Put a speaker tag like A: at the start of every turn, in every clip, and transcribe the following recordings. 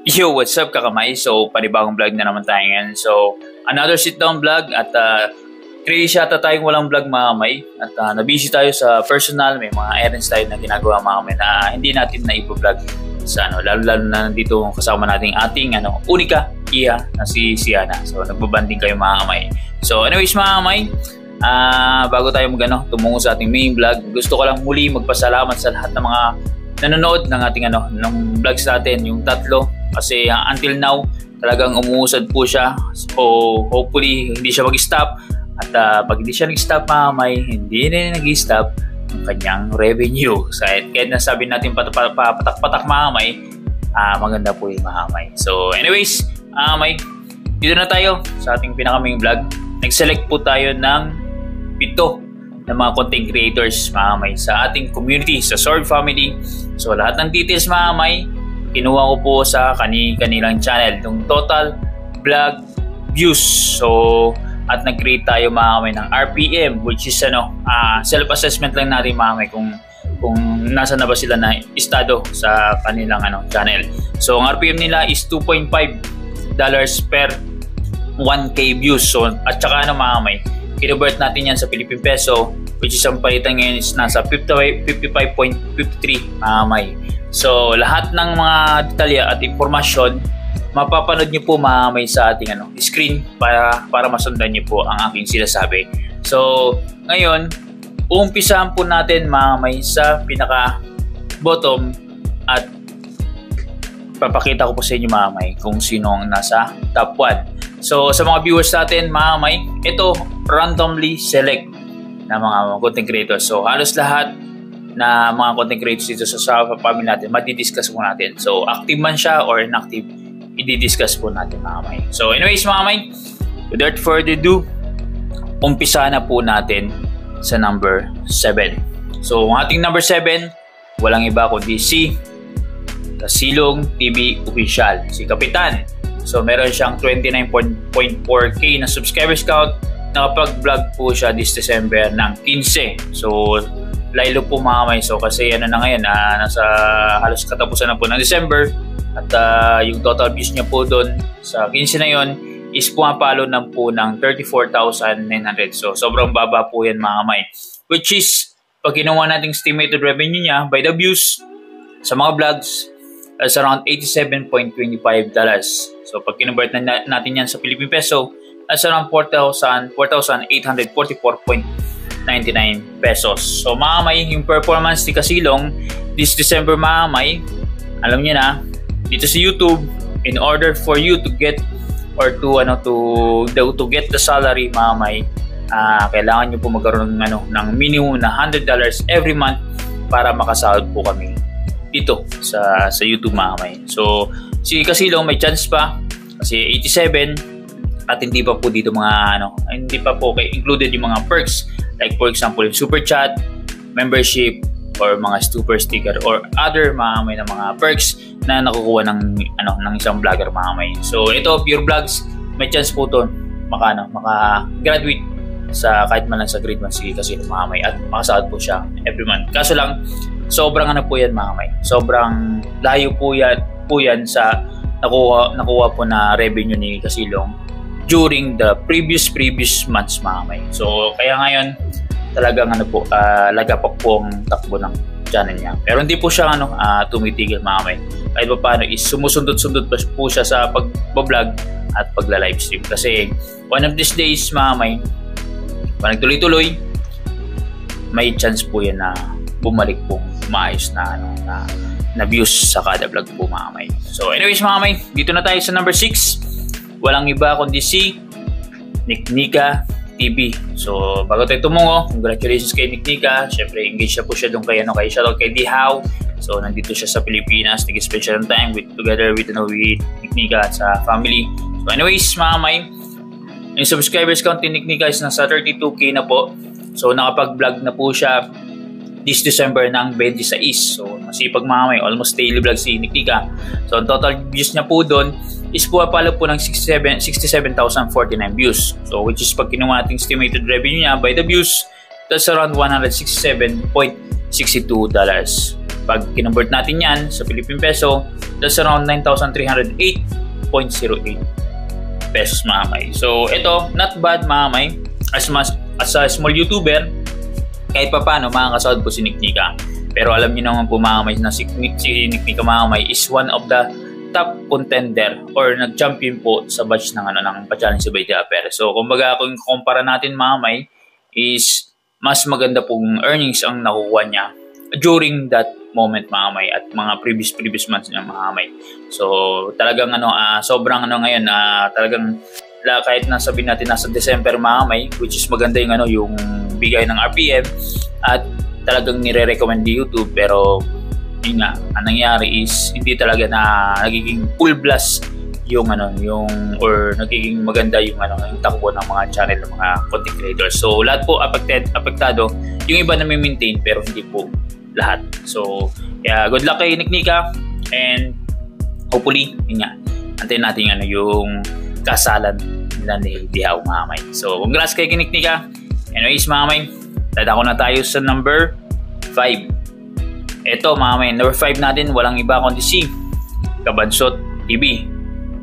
A: Yo, what's up kakamay? So, panibagong vlog na naman tayo ngayon. So, another sit-down vlog at 3 days yata tayong walang vlog mga kamay. At nabusy tayo sa personal, may mga errands tayo na ginagawa mga kamay na hindi natin na ipo-vlog sa lalo-lalo na nandito kasama nating ating unika, iya na si Siana. So, nagbabanding kayo mga kamay. So, anyways mga kamay, bago tayo tumungo sa ating main vlog, gusto ko lang muli magpasalamat sa lahat ng mga nanonood ng ating ng vlogs natin, yung tatlo. Kasi until now, talagang umuusad po siya. So, hopefully, hindi siya mag-stop. At pag hindi siya nag-stop, hindi na nag-stop ang kanyang revenue. So, kahit nasabi natin patak-patak mahamay, maganda po yung mahamay. So, anyways, mahamay, dito na tayo sa ating pinakaming vlog. Nag-select po tayo ng 7 ng mga content creators mahamay sa ating community, sa Sword Family. So, lahat ng details mahamay, kinuha ko po sa kanilang channel, yung total vlog views. So, at nag-create tayo mga ng RPM, which is self-assessment lang natin mga kung nasa na ba sila na estado sa kanilang channel. So, ang RPM nila is $2.5 per 1K views. So, at saka mga kinubert natin yan sa Philippine Peso, which is ang palitan ngayon is nasa 55.53 mga So, lahat ng mga detalya at impormasyon, mapapanood nyo po mamay sa ating screen para masundan nyo po ang aking sinasabi. So, ngayon, uumpisahan po natin mamay sa pinaka-bottom at papakita ko po sa inyo mamay kung sino ang nasa top 1. So, sa mga viewers natin mamay, ito randomly select na mga content creators. So, halos lahat na mga content creators dito sa family natin, madidiscuss po natin. So, active man siya or inactive, i-discuss po natin mga kamay. So, anyways mga kamay, without further ado, umpisa na po natin sa number 7. So, ang ating number 7, walang iba kundi si Kasilong TV Official, si Kapitan. So, meron siyang 29.4K na subscribers count. Nakapag-vlog po siya this December ng 15. So, Lilo po mga kamay. So kasi na ngayon, nasa halos katapusan na po ng December at yung total views niya po doon sa 15 na yon is pumapalo na po ng 34,900. So sobrang baba po yan mga kamay. Which is, pag ginawa natin estimated revenue niya by the views sa mga vlogs, is around $87.25. So pag kinonvert natin yan sa Philippine Peso, is around 4,844.99 pesos. So mga yung performance ni Kasilong this December mga alam niyo na, dito sa YouTube, in order for you to get or to get the salary mga kailangan niyo po magkaroon ng minimum na $100 every month para makasahod po kami dito sa YouTube mga So si Kasilong may chance pa kasi 87 at hindi pa po dito hindi pa po included yung mga perks. Like for example, yung super chat, membership, or mga super sticker, or other na mga perks na nakukuha ng isang vlogger mga So ito, Pure Vlogs, may chance po to maka-graduate sa kahit man lang sa grade 1 si Kasilong mga at makasahod po siya every month. Kaso lang, sobrang po yan mga sobrang layo po yan sa nakuha po na revenue ni Kasilong during the previous months mga So kaya ngayon talagang laga pa po ang takbo ng channel niya. Pero hindi po siya tumitigil mga Kahit pa paano is sumusundot-sundot po siya sa pag-vlog at pagla-livestream. Kasi one of these days mga pag nagtuloy-tuloy, may chance po yan na bumalik po maayos na views sa kada vlog po mga So anyways mga dito na tayo sa number 6. Walang iba kundi si Niknika TV. So, bago tayo tumungo, congratulations kay Niknika. Siyempre, engaged siya po siya doon kay shoutout kay Dihaw. So, nandito siya sa Pilipinas. Nag-special time together with Niknika at sa family. So, anyways, mga yung subscribers count ni Niknika is nasa 32K na po. So, nakapag-vlog na po siya this December ng 26. So, masipag mga almost daily vlog si Niknika. So, ang total views niya po doon is pumapalo po ng 67,049 views. So, which is pag kinuha natin estimated revenue niya by the views, that's around $167.62. Pag kinonvert natin yan sa Philippine Peso, that's around 9,308.08 pesos mga may. So ito, not bad mga may. As a small YouTuber, kahit pa paano makakasahod po si Niknika. Pero alam niyo naman po mga may na si Niknika mga may is one of the top contender or nag-champion po sa batch ng ng pa-challenge by Japper. So kumbaga kung kumpara natin mga may is mas maganda pong earnings ang nakukuha niya during that moment mga may at mga previous months niya mga may. So talagang sobrang ngayon talagang kahit nasabihin natin nasa December mga may, which is maganda yung yung bigay ng RPM at talagang nire-recommend ni YouTube, pero yun nga, ang nangyari is hindi talaga na nagiging full blast yung or nagiging maganda yung yung takbo ng mga channel ng mga content creators. So lahat po apektado, yung iba na maintain pero hindi po lahat. So yeah, good luck kay Niknika and hopefully yun nga, antayin natin yung kasalan nila ni Dihaw mga may. So congrats kay Niknika. Anyways mga may, dadako na tayo sa number 5. Ito mga may, number 5 natin walang iba kundi si Kabansot TV.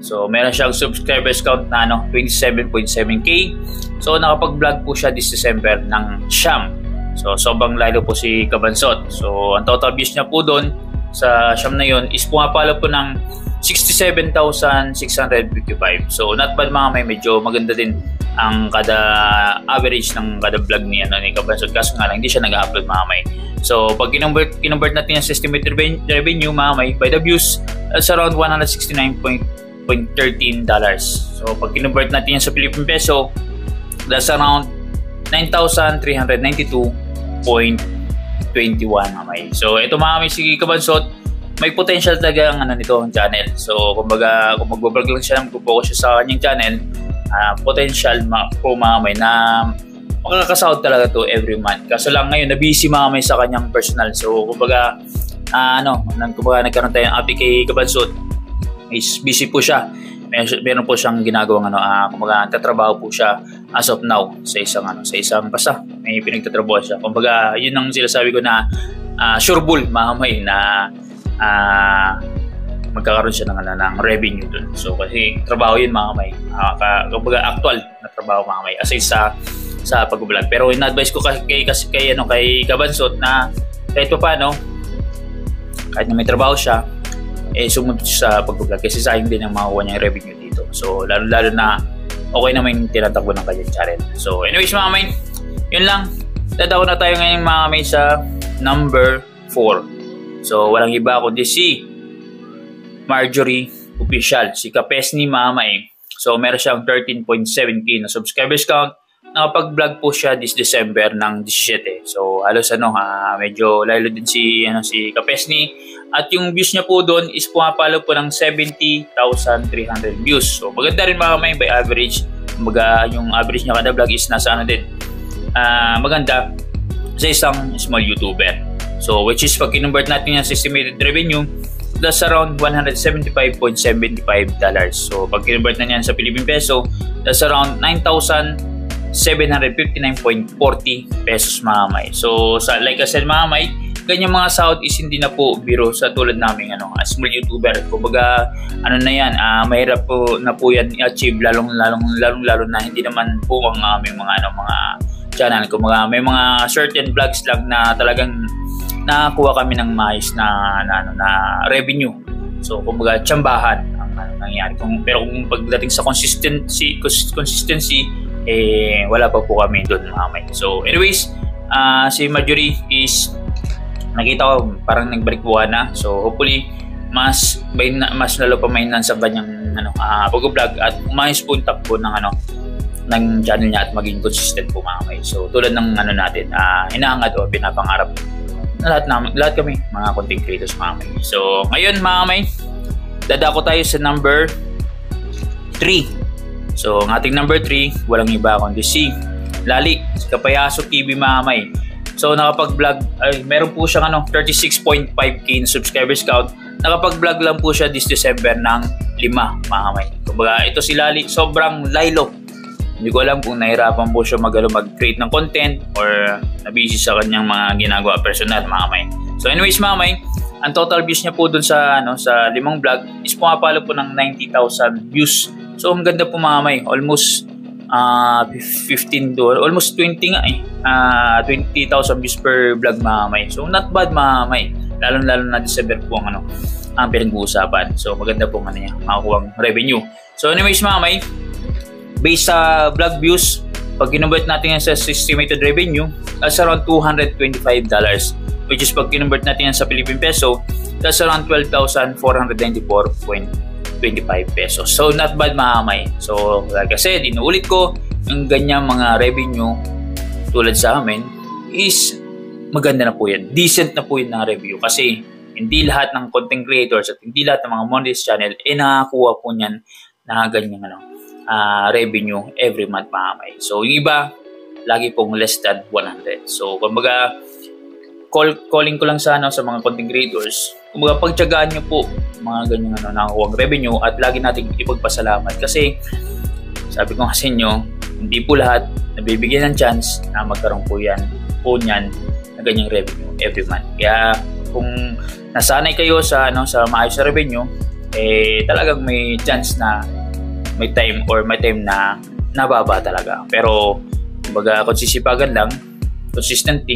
A: So meron siyang subscribers count na 27.7k. So nakapag-vlog po siya this December ng Siyam. So sobrang lalo po si Kabansot. So ang total views niya po doon sa Siyam na yun is pumapalo po ng 67,655. So not bad mga may, medyo maganda din ang kada average ng kada vlog ni Kabansot. Kaso nga lang hindi siya nag-upload mga may. So pag kinonvert natin yung estimated revenue mga may by the views, that's around $169.13. So pag kinonvert natin yan sa Philippine Peso, that's around 9,392.21 mga may. So ito mga may, si Kabansot may potential talaga ang nito ang channel. So kumbaga kung mag-vlog lang siya, mag-focus siya sa kanyang channel, potential po mga may na makakasahod talaga to every month. Kaso lang ngayon na busy mga may sa kanyang personal. So kumbaga nagkaroon tayo ng update kay Kabansot, is busy po siya. Meron po siyang ginagawang kumbaga tatrabaho po siya as of now sa isang basta may pinagtatrabaho siya. Kumbaga yun ang sinasabi ko na sure bull mga may na magkakaroon siya ng revenue dun. So kasi trabaho yun mga may, kumbaga actual na trabaho mga may aside sa pag-vlog. Pero in-advise ko kay Kabansot na kahit pa paano, kahit na may trabaho siya, sumunod sa pag-vlog kasi sayang din ang makukuha niyang revenue dito. So lalo na okay naman yung tinatakbo ng kanyang channel. So anyways mga may, yun lang. Dadako na tayo ngayon mga may sa number 4. So walang iba kundi si Marjorie Official, si Kapesni mga may. So meron siyang 13.7k na subscribers count. Nakapag-vlog po siya this December ng 17. So halos medyo lalo din si Kapesni. At yung views niya po doon is pumapalo po ng 70,300 views. So maganda rin mga may by average. Yung average niya kada vlog is nasa din. Maganda sa isang small YouTuber. So which is pag kinonvert natin yung estimated revenue, that's around $175.75. So pag kinonvert na niyan sa Philippine Peso, that's around 9,759.40 pesos mga may. So like I said mga may, ganyan mga sahod is hindi na po biro sa tulad namin small YouTuber. Kumbaga na yan, mahirap po na po yan i-achieve lalong na hindi naman po ang aming mga channel. Kumbaga may mga certain vlogs lang na talagang nakakuha kami ng maayos na revenue. So kumbaga tsambahan ang nangyari. Pero kung pagdating sa consistency wala pa po kami doon mga may. So anyways, si Marjorie is nakita ko parang nagbalik buwan na. So hopefully mas lalo pa mainan sa kanyang pag-vlog at umayos po yung takbo ng channel niya at maging consistent po mga may. So tulad ng natin, hinahangad o pinapangarap lahat kami mga content creators mga may. So ngayon mga may, dadako tayo sa number 3. So ang ating number 3 walang iba kundi si Lali, si Kapayaso TV mga may. So nakapag-vlog, meron po siyang 36.5k na subscribers count. Nakapag-vlog lang po siya this December ng 5 mga may. Kumbaga ito si Lali sobrang lilo. Hindi ko alam kung nahirapan po siya mag-create ng content or nabisi sa kanyang mga ginagawa personal mga may. So anyways mga may, ang total views niya po dun sa sa 5 vlog is pumapalo po ng 90,000 views. So ang ganda po mga may, almost 15 to almost 20 nga 20,000 views per vlog mga may. So not bad mga may, lalo na December po ang ang pinag-uusapan. So maganda po niya makakuha revenue. So anyways mga may, based sa vlog views, pag kinonvert natin yan sa estimated revenue, that's around $225, which is pag kinonvert natin yan sa Philippine peso, that's around 12,494.25 pesos. So not bad mga may. So like I said, inuulit ko, yung ganyang mga revenue tulad sa amin is maganda na po yan. Decent na po yun na review kasi hindi lahat ng content creators at hindi lahat ng mga monetized channel nakakuha po niyan na ganyang revenue every month mga may. So yung iba, lagi pong less than 100. So kumbaga, calling ko lang sa mga content creators, kumbaga pagtiyagaan nyo po mga ganyang nakakuha revenue at lagi natin ipagpasalamat kasi sabi ko nga sa inyo, hindi po lahat nabibigyan ng chance na magkaroon po niyan na ganyang revenue every month. Kaya kung nasanay kayo sa maayos na revenue, talagang may chance na may time na nababa talaga. Pero kumbaga consisipagan lang, consistently,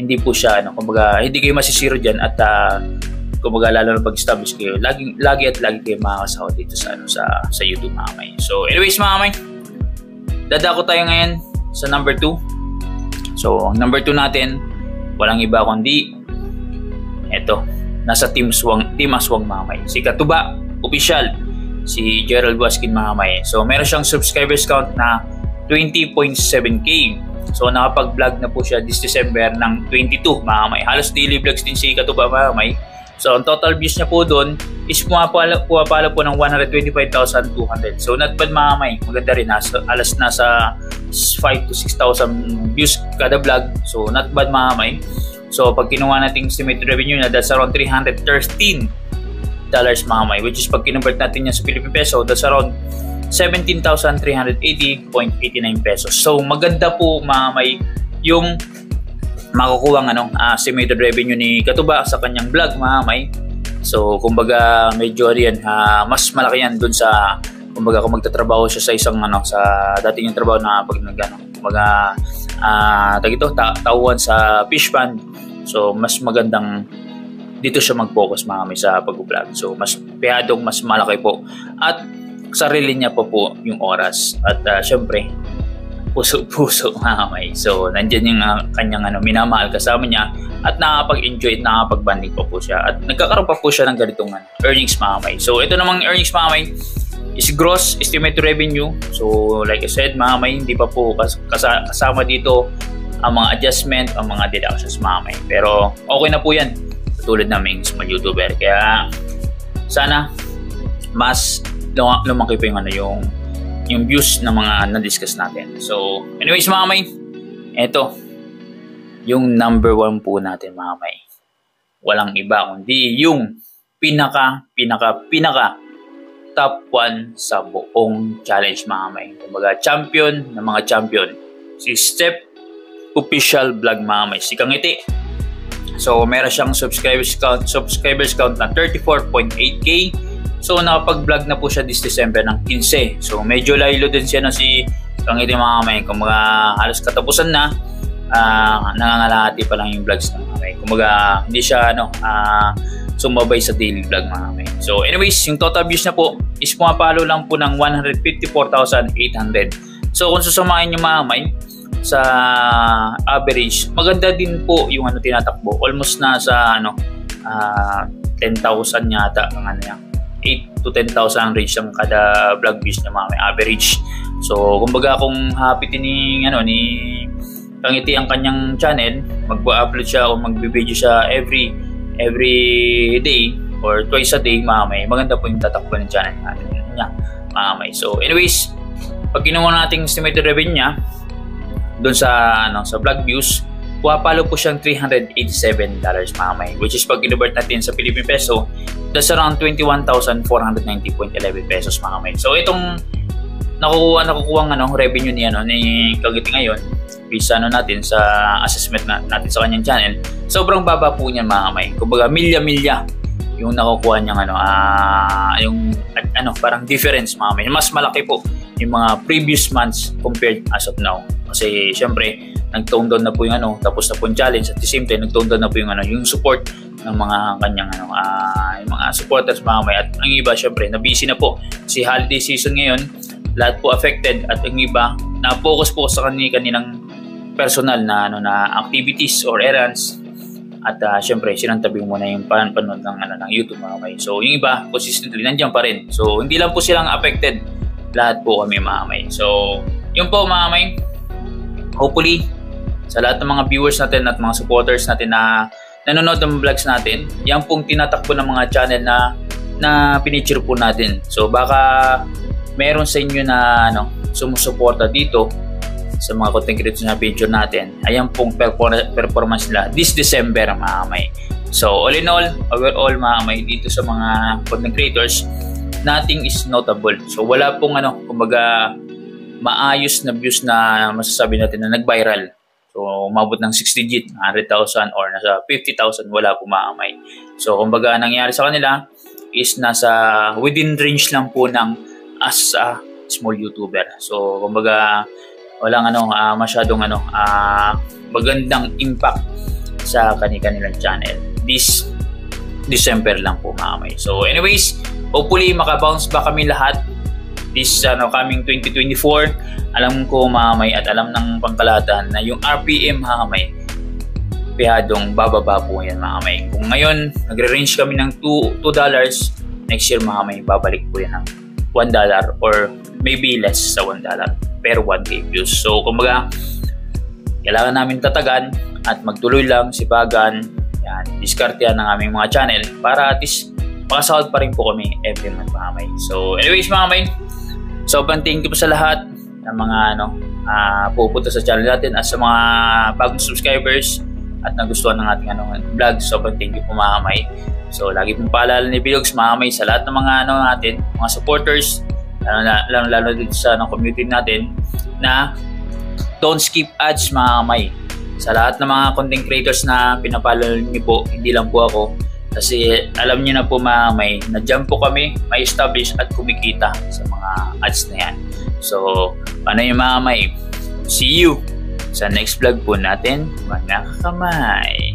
A: hindi po siya kumbaga hindi kayo masisiro diyan at kumbaga lalo na pag-establish kayo, lagi kayo makakasahod dito sa YouTube mga may. So anyways mga may, dadako tayo ngayon sa number 2. So ang number 2 natin, walang iba kundi eto, nasa Team Aswang mga may. Si Katuba Official, si Gerald Waskin mga may. So meron siyang subscribers count na 20.7k. So nakapag-vlog na po siya this December ng 22 mga may. Halos daily vlogs din si Katuba mga may. So ang total views niya po doon is pumapalo po ng 125,200. So not bad mga may. Maganda rin, alas nasa 5 to 6,000 views kada vlog. So not bad mga may. So pag kinuha natin estimated revenue na, that's around $313 mga may, which is pag kinonvert natin yan sa Philippine peso, that's around 17,380.89 pesos. So maganda po mga may yung makukuha estimated revenue ni Katuba sa kanyang vlog mga may. So kumbaga medyo yan mas malaki yan dun sa kumbaga kung magtatrabaho siya sa isang sa dati yung trabaho na pag kumbaga tauhan sa fish pond. So mas magandang dito siya mag-focus mga may sa pag-vlog. So mas mas malaki po at sarili niya po yung oras at syempre puso mga may. So nandiyan yung kanyang minamahal kasama niya at nakakapag-enjoy at nakakapag-banding pa po siya at nagkakaroon pa po siya ng ganitong earnings mga may. So ito namang earnings mga may is gross estimated revenue. So like I said mga may, hindi pa po kasama dito ang mga adjustment, ang mga deductions mga may. Pero okay na po yan tulad naming small YouTuber. Kaya sana mas lumaki pa yung views na mga na-discuss natin. So anyways mga may, eto yung number 1 po natin mga may. Walang iba kundi yung pinaka top 1 sa buong challenge mga may. Kumbaga champion ng mga champion, si Step Official Vlog mga may, si Kangiti. So meron siyang subscribers count na 34.8k. So nakapag-vlog na po siya this December ng 15. So medyo laylo din siya si Kangiti mga may. Kumbaga halos katapusan na, nangangalahati pa lang yung vlogs ng mga may. Kumbaga hindi siya sumabay sa daily vlog mga may. So anyways, yung total views na po is pumapalo lang po ng 154,800. So kung susamahin yung mga may sa average, maganda din po yung tinatakbo. Almost nasa 10,000 yata ang 8 to 10,000 range ang kada vlog views niya mga may average. So kumbaga kung hapitin ni Kangiti ang kanyang channel, mag-upload siya o mag-video siya every day or twice a day mga may, maganda po yung tatakbo ng channel niya mga may. So anyways, pag kinuha natin estimated revenue niya doon sa vlog views, pumapalo po siyang $387 mga may, which is pag kinonvert natin sa Philippine peso, that's around 21,490.11 pesos mga may. So itong nakukuha revenue ni Kangiti ngayon based sa natin sa assessment natin sa kanyang channel, sobrang baba po niya mga kamay. Kumbaga milya-milya yung nakukuha niyang parang difference mga kamay. Mas malaki po yung mga previous months compared as of now. Kasi syempre nag-tone down na po yung tapos na po yung challenge, at the same time nag-tone down na po yung support ng mga kanyang yung mga supporters mga kamay. At ang iba syempre na busy na po si holiday season ngayon, lahat po affected, at ang iba na-focus po sa kanilang personal na activities or errands, at syempre sinantabi muna yung panonood ng YouTube mga kamay. So yung iba consistently nandiyan pa rin, so hindi lang po silang affected, lahat po kami mga kamay. So yun po mga kamay, hopefully sa lahat ng mga viewers natin at mga supporters natin na nanonood ng vlogs natin, yan pong tinatakbo ng mga channel na pinichir po natin. So baka meron sa inyo na sumusuporta dito sa mga content creators na picture natin, ayan pong performance nila this December mga kamay. So all in all, overall mga kamay, dito sa mga content creators, nothing is notable. So wala pong kumbaga maayos na views na masasabi natin na nag-viral. So umabot ng 6 digit, 100,000 or nasa 50,000, wala po mga kamay. So kumbaga nangyari sa kanila is nasa within range lang po ng as a small YouTuber. So kumbaga walang masyadong magandang impact sa kanilang channel this December lang po mga kamay. So anyways, hopefully makabounce back kami lahat this coming 2024. Alam ko mga kamay at alam ng pangkalahatan na yung RPM mga kamay, pihadong bababa po yan mga kamay. Kung ngayon nagre-range kami ng $2, next year mga kamay babalik po yan ng $1 or maybe less sa $1 per 1K views. So kumbaga kailangan namin tatagan at magtuloy lang, sipagan, yan, diskartehan ng aming mga channel para at least makasahod pa rin po kami every month mga kamay. So anyways mga kamay, sobrang thank you po sa lahat ng mga pupunta sa channel natin at sa mga bagong subscribers at nagustuhan ng ating vlog. Sobrang thank you po mga kamay. So lagi pong paalala ni Bilogs mga kamay sa lahat ng mga natin, mga supporters, lalo dito sa community natin, na don't skip ads mga kamay. Sa lahat ng mga content creators na pinapalo niyo po, hindi lang po ako, kasi alam niyo na po mga kamay, na dyan po kami may establish at kumikita sa mga ads na yan. So paano yung mga kamay? See you sa next vlog po natin mga kamay.